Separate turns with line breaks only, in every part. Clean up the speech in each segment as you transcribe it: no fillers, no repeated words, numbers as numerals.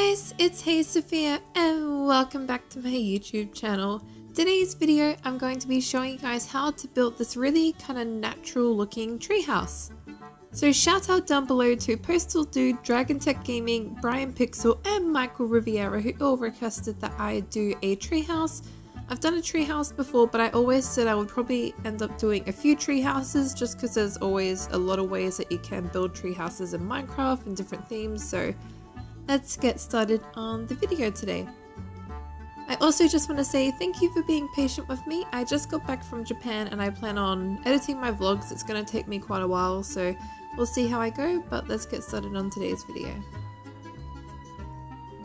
guys, it's Hey Sophia and welcome back to my YouTube channel. Today's video I'm going to be showing you guys how to build this really kind of natural looking treehouse. So shout out down below to Postal Dude, Dragon Tech Gaming, Brian Pixel and Michael Riviera who all requested that I do a treehouse. I've done a treehouse before, but I always said I would probably end up doing a few treehouses just because there's always a lot of ways that you can build treehouses in Minecraft and different themes. So let's get started on the video today. I also just want to say thank you for being patient with me. I just got back from Japan and I plan on editing my vlogs. It's going to take me quite a while, so we'll see how I go, but let's get started on today's video.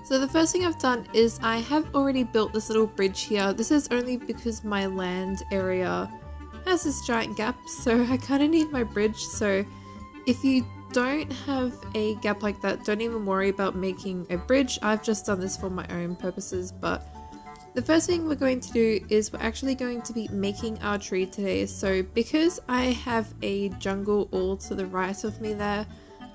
So the first thing I've done is I have already built this little bridge here. This is only because my land area has this giant gap, so I kind of need my bridge. So if you don't have a gap like that, don't even worry about making a bridge. I've just done this for my own purposes, but the first thing we're going to do is we're actually going to be making our tree today. So because I have a jungle all to the right of me there,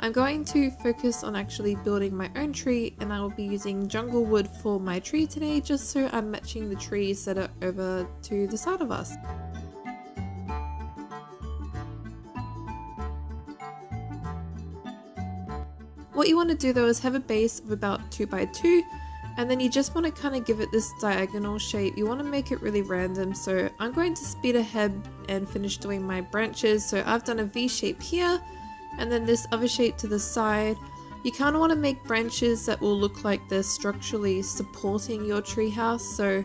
I'm going to focus on actually building my own tree, and I will be using jungle wood for my tree today, just so I'm matching the trees that are over to the side of us. What you want to do though is have a base of about 2 by 2, and then you just want to kind of give it this diagonal shape. You want to make it really random, so I'm going to speed ahead and finish doing my branches. So I've done a V shape here, and then this other shape to the side. You kind of want to make branches that will look like they're structurally supporting your treehouse. So,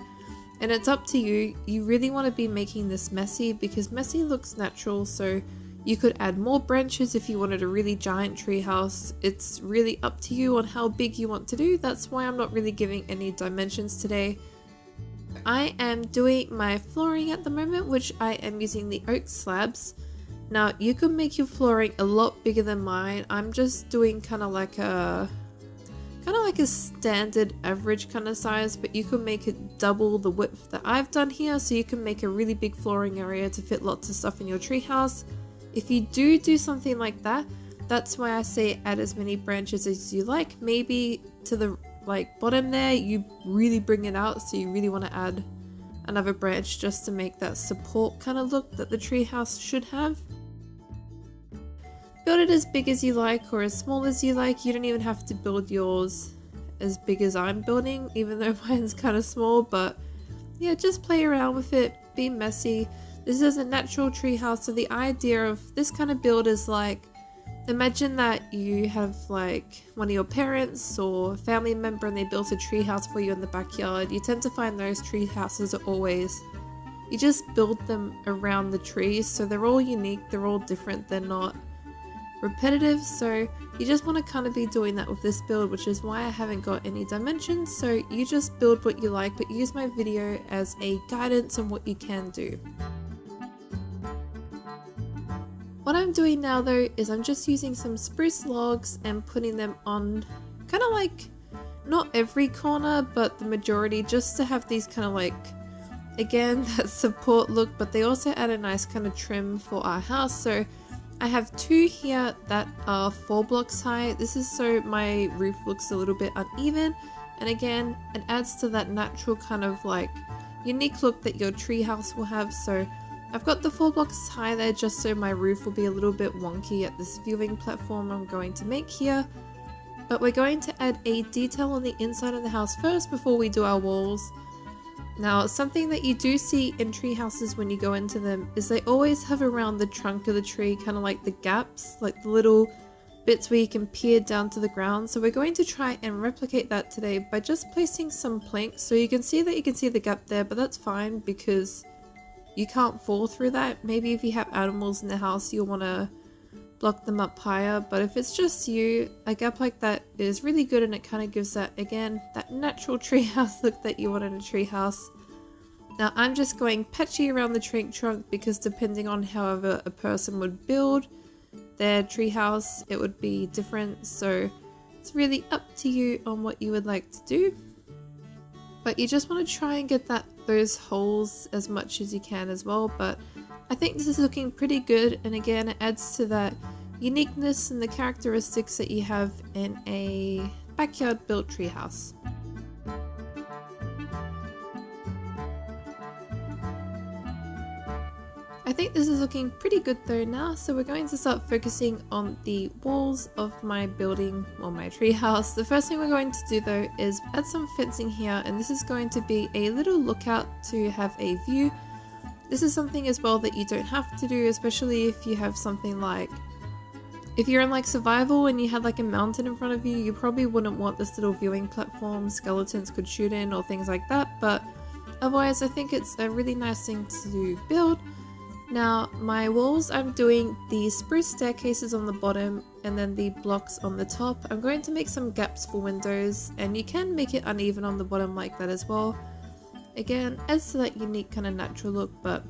and it's up to you. You really want to be making this messy because messy looks natural. So you could add more branches if you wanted a really giant treehouse. It's really up to you on how big you want to do. That's why I'm not really giving any dimensions today. I am doing my flooring at the moment, which I am using the oak slabs. Now you can make your flooring a lot bigger than mine. I'm just doing kind of like a standard average kind of size, but you can make it double the width that I've done here, so you can make a really big flooring area to fit lots of stuff in your treehouse. If you do something like that, that's why I say add as many branches as you like. Maybe to the bottom there you really bring it out, so you really want to add another branch just to make that support kind of look that the treehouse should have. Build it as big as you like or as small as you like. You don't even have to build yours as big as I'm building, even though mine's kind of small. But yeah, just play around with it, be messy. This is a natural treehouse, so the idea of this kind of build is like, imagine that you have like one of your parents or family member and they built a treehouse for you in the backyard. You tend to find those tree houses are always, you just build them around the trees, so they're all unique, they're all different, they're not repetitive. So you just want to kind of be doing that with this build, which is why I haven't got any dimensions. So you just build what you like, but use my video as a guidance on what you can do. What I'm doing now though is I'm just using some spruce logs and putting them on kind of like, not every corner, but the majority, just to have these kind of like, again, that support look, but they also add a nice kind of trim for our house. So I have 2 here that are 4 blocks high. This is so my roof looks a little bit uneven, and again, it adds to that natural kind of like unique look that your treehouse will have. So I've got the 4 blocks high there just so my roof will be a little bit wonky at this viewing platform I'm going to make here. But we're going to add a detail on the inside of the house first before we do our walls. Now, something that you do see in tree houses when you go into them is they always have around the trunk of the tree kind of like the gaps, like the little bits where you can peer down to the ground. So we're going to try and replicate that today by just placing some planks. So you can see the gap there, but that's fine because you can't fall through that. Maybe if you have animals in the house, you'll want to block them up higher, but if it's just you, a gap like that is really good, and it kind of gives that, again, that natural treehouse look that you want in a treehouse. Now I'm just going patchy around the tree trunk because depending on however a person would build their treehouse, it would be different. So it's really up to you on what you would like to do. But you just want to try and get those holes as much as you can as well. But I think this is looking pretty good, and again it adds to that uniqueness and the characteristics that you have in a backyard built treehouse. I think this is looking pretty good though now, so we're going to start focusing on the walls of my building or my treehouse. The first thing we're going to do though is add some fencing here, and this is going to be a little lookout to have a view. This is something as well that you don't have to do, especially if you have something like, if you're in like survival and you had like a mountain in front of you, you probably wouldn't want this little viewing platform skeletons could shoot in or things like that, but otherwise I think it's a really nice thing to build. Now my walls, I'm doing the spruce staircases on the bottom and then the blocks on the top. I'm going to make some gaps for windows, and you can make it uneven on the bottom like that as well. Again, adds to that unique kind of natural look, but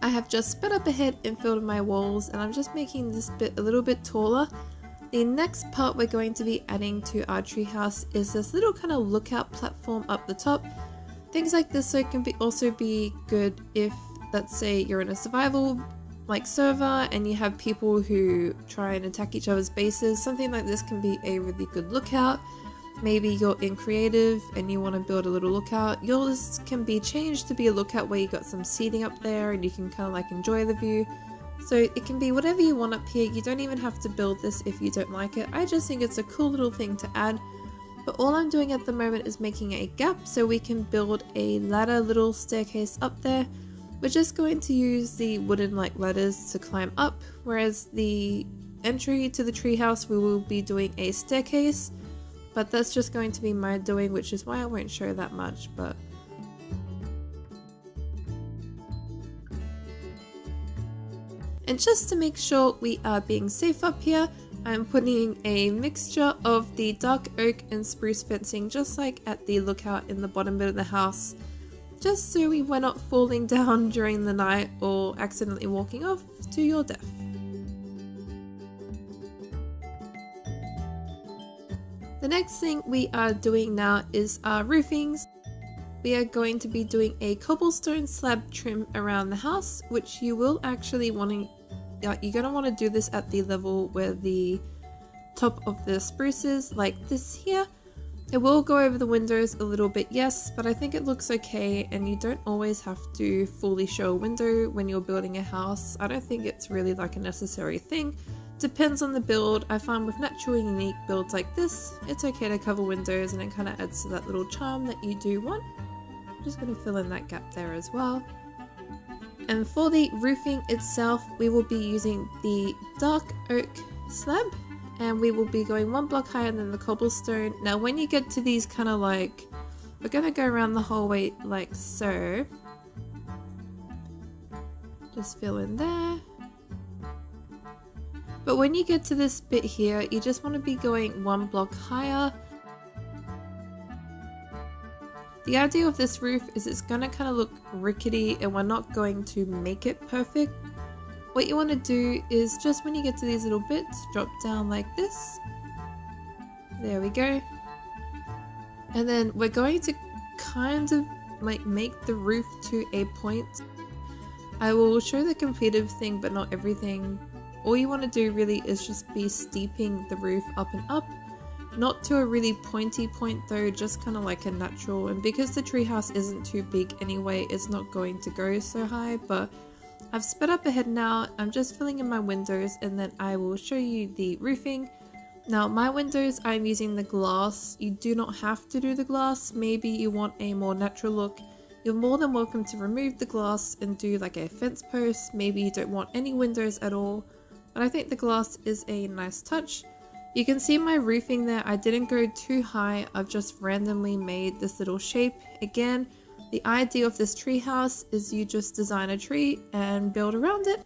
I have just sped up ahead and filled in my walls, and I'm just making this bit a little bit taller. The next part we're going to be adding to our treehouse is this little kind of lookout platform up the top. Things like this so it can also be good if, let's say, you're in a survival like server and you have people who try and attack each other's bases. Something like this can be a really good lookout. Maybe you're in creative and you want to build a little lookout. Yours can be changed to be a lookout where you got some seating up there and you can kind of like enjoy the view. So it can be whatever you want up here. You don't even have to build this if you don't like it. I just think it's a cool little thing to add. But all I'm doing at the moment is making a gap so we can build a ladder little staircase up there. We're just going to use the wooden like ladders to climb up, whereas the entry to the treehouse we will be doing a staircase, but that's just going to be my doing, which is why I won't show that much. But and just to make sure we are being safe up here, I'm putting a mixture of the dark oak and spruce fencing just like at the lookout in the bottom bit of the house, just so we're not falling down during the night or accidentally walking off to your death. The next thing we are doing now is our roofings. We are going to be doing a cobblestone slab trim around the house, which you will actually you're going to want to do this at the level where the top of the spruce is, like this here. It will go over the windows a little bit, yes, but I think it looks okay, and you don't always have to fully show a window when you're building a house. I don't think it's really like a necessary thing. Depends on the build. I find with natural unique builds like this, it's okay to cover windows and it kind of adds to that little charm that you do want. I'm just going to fill in that gap there as well. And for the roofing itself, we will be using the dark oak slab, and we will be going one block higher than the cobblestone. Now when you get to these kind of like, we're going to go around the whole way like so. Just fill in there. But when you get to this bit here, you just want to be going one block higher. The idea of this roof is it's going to kind of look rickety and we're not going to make it perfect. What you want to do is just when you get to these little bits, drop down like this. There we go. And then we're going to kind of like make the roof to a point. I will show the completed thing, but not everything. All you want to do really is just be steeping the roof up and up. Not to a really pointy point though, just kind of like a natural. And because the treehouse isn't too big anyway, it's not going to go so high, but I've sped up ahead now. I'm just filling in my windows and then I will show you the roofing. Now my windows, I'm using the glass. You do not have to do the glass. Maybe you want a more natural look. You're more than welcome to remove the glass and do like a fence post. Maybe you don't want any windows at all, but I think the glass is a nice touch. You can see my roofing there. I didn't go too high. I've just randomly made this little shape. Again, the idea of this treehouse is you just design a tree and build around it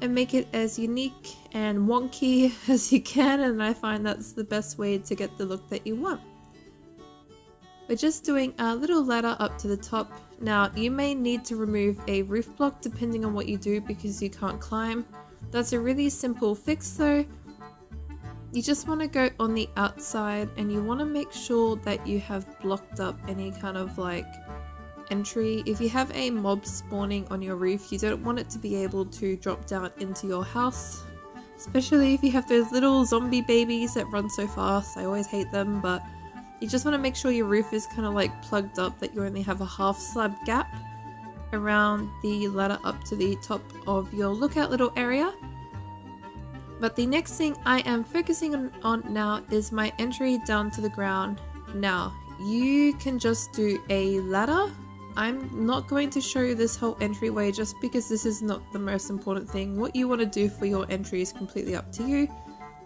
and make it as unique and wonky as you can, and I find that's the best way to get the look that you want. We're just doing a little ladder up to the top. Now you may need to remove a roof block depending on what you do because you can't climb. That's a really simple fix though. You just want to go on the outside and you want to make sure that you have blocked up any kind of like entry. If you have a mob spawning on your roof, you don't want it to be able to drop down into your house. especially if you have those little zombie babies that run so fast. I always hate them, but you just want to make sure your roof is kind of like plugged up, that you only have a half slab gap around the ladder up to the top of your lookout little area. But the next thing I am focusing on now is my entry down to the ground. Now, you can just do a ladder. I'm not going to show you this whole entryway just because this is not the most important thing. What you want to do for your entry is completely up to you.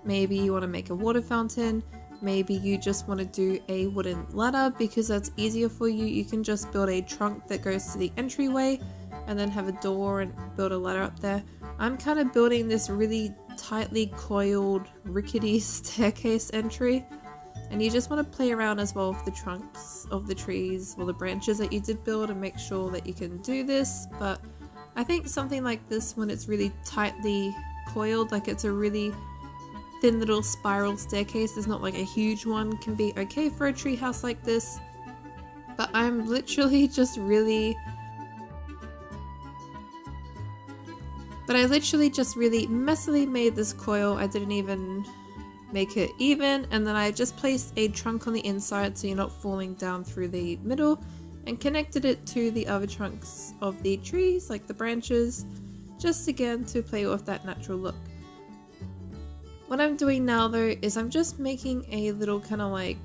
Maybe you want to make a water fountain. Maybe you just want to do a wooden ladder because that's easier for you. You can just build a trunk that goes to the entryway and then have a door and build a ladder up there. I'm kind of building this really tightly coiled rickety staircase entry, and you just want to play around as well with the trunks of the trees or the branches that you did build and make sure that you can do this. But I think something like this, when it's really tightly coiled, like it's a really thin little spiral staircase, there's not like a huge one, can be okay for a treehouse like this. But I'm literally just really messily made this coil. I didn't even make it even, and then I just placed a trunk on the inside so you're not falling down through the middle, and connected it to the other trunks of the trees, like the branches, just again to play with that natural look. What I'm doing now though is I'm just making a little kind of like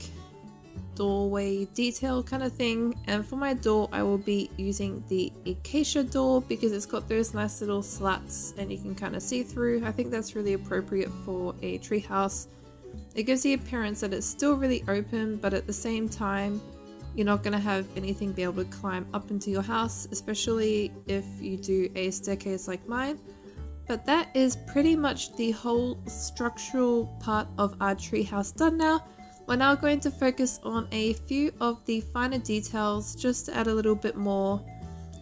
doorway detail kind of thing, and for my door I will be using the acacia door because it's got those nice little slats and you can kind of see through. I think that's really appropriate for a treehouse. It gives the appearance that it's still really open, but at the same time you're not going to have anything be able to climb up into your house, especially if you do a staircase like mine. But that is pretty much the whole structural part of our treehouse done now. We're now going to focus on a few of the finer details just to add a little bit more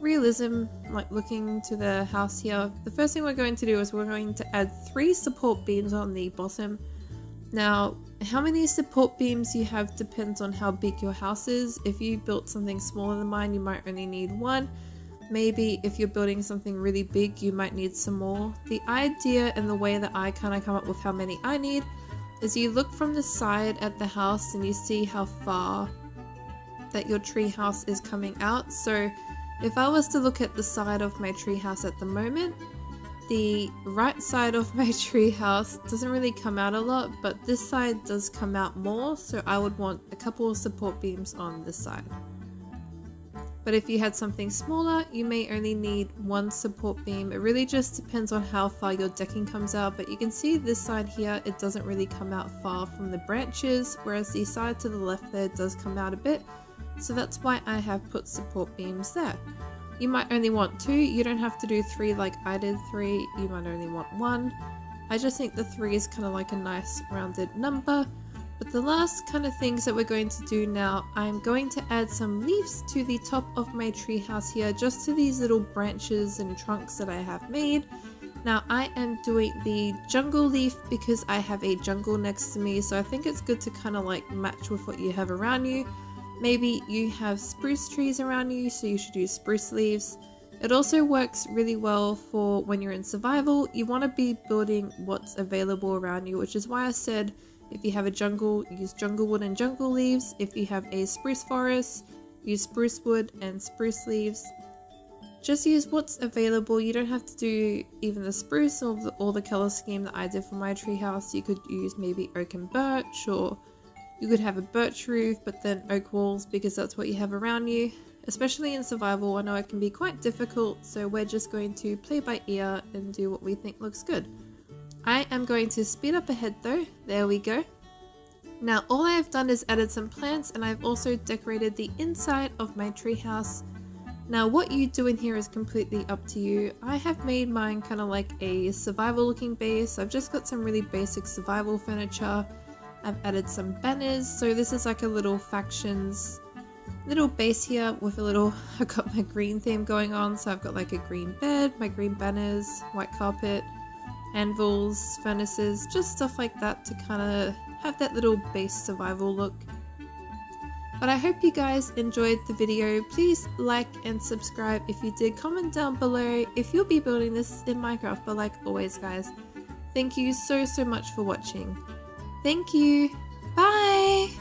realism, like looking to the house here. The first thing we're going to do is we're going to add 3 support beams on the bottom. Now, how many support beams you have depends on how big your house is. If you built something smaller than mine, you might only need 1. Maybe if you're building something really big, you might need some more. The idea and the way that I kind of come up with how many I need is you look from the side at the house and you see how far that your tree house is coming out. So if I was to look at the side of my tree house at the moment, the right side of my tree house doesn't really come out a lot, but this side does come out more, so I would want a couple of support beams on this side. But if you had something smaller, you may only need 1 support beam. It really just depends on how far your decking comes out, but you can see this side here, it doesn't really come out far from the branches, whereas the side to the left there does come out a bit. So that's why I have put support beams there. You might only want 2, you don't have to do 3 like I did 3, you might only want 1. I just think the 3 is kind of like a nice rounded number. But the last kind of things that we're going to do now, I'm going to add some leaves to the top of my treehouse here, just to these little branches and trunks that I have made. Now I am doing the jungle leaf because I have a jungle next to me, so I think it's good to kind of like match with what you have around you. Maybe you have spruce trees around you, so you should use spruce leaves. It also works really well for when you're in survival. You want to be building what's available around you, which is why I said if you have a jungle, use jungle wood and jungle leaves. If you have a spruce forest, use spruce wood and spruce leaves. Just use what's available. You don't have to do even the spruce or the color scheme that I did for my treehouse. You could use maybe oak and birch, or you could have a birch roof but then oak walls because that's what you have around you. Especially in survival, I know it can be quite difficult, so we're just going to play by ear and do what we think looks good. I am going to speed up ahead though. There we go. Now all I have done is added some plants, and I've also decorated the inside of my treehouse. Now what you do in here is completely up to you. I have made mine kind of like a survival looking base. I've just got some really basic survival furniture. I've added some banners, so this is like a little factions little base here with a little, I got my green theme going on, so I've got like a green bed, my green banners, white carpet, anvils, furnaces, just stuff like that to kind of have that little base survival look. But I hope you guys enjoyed the video. Please like and subscribe if you did. Comment down below if you'll be building this in Minecraft. But like always guys, Thank you so much for watching. Thank you. Bye!